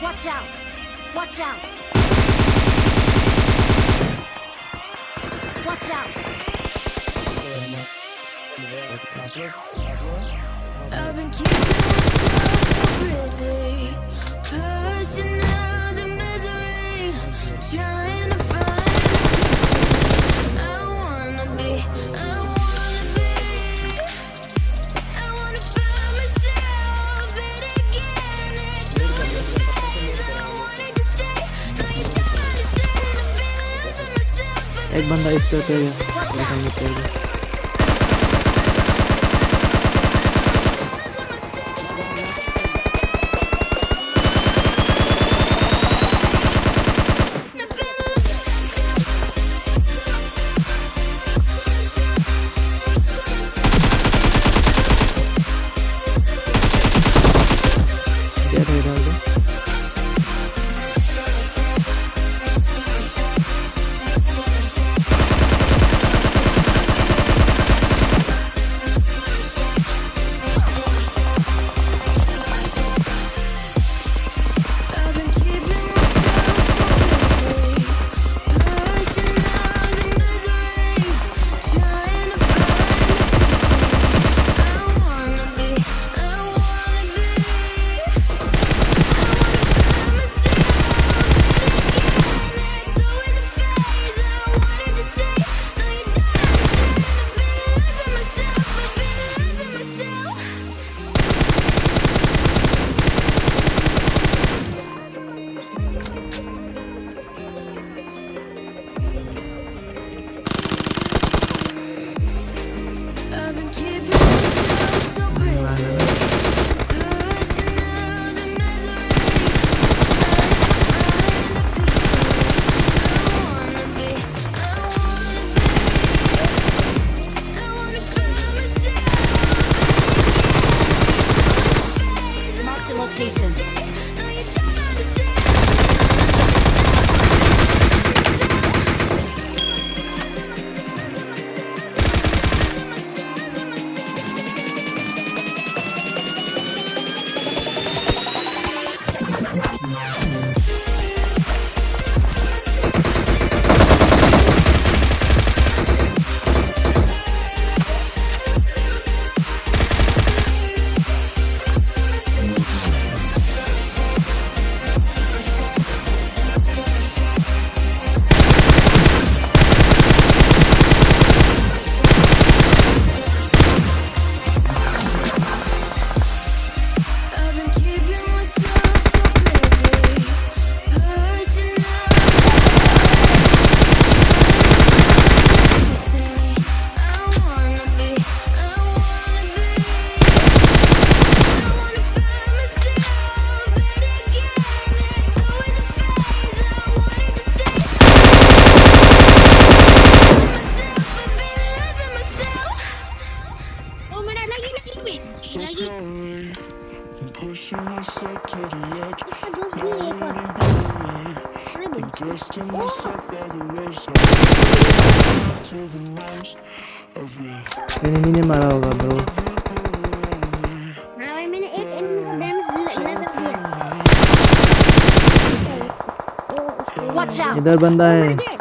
Watch out! Watch out! Watch out! I've been keeping myself so busy, pushing out the misery, trying to find the pieces I wanna be. I wanna find myself, but again it's always the phase I wanted to stay. Now you don't understand, I've been losing myself. एक बंदा इस पे है I've been keeping myself so busy, pushing out the misery, trying to find the pieces I wanna be. I wanna find myself, but again it's always the phase I wanted to stay. Now you don't understand, I've been losing myself. I've been keeping myself so busy, pushing out the misery, trying to find the pieces I wanna find myself. Mark the location. Now you don't understand. I've been keeping myself so busy, pushing out I wanna be. I wanna find myself, but again it's always the phase I wanted to stay. I've been losing myself. Oh, mana lagi. So slowly, I'm pushing myself to the edge. Kita dua Not ni ekor. letting go away. Mana Been benci? testing Oh, myself all the ways to the most of me. इन्हीं ने मारा होगा bro हाँ भाई मैंने एक damage नजर दिया। Watch out! इधर बंदा है मर गए।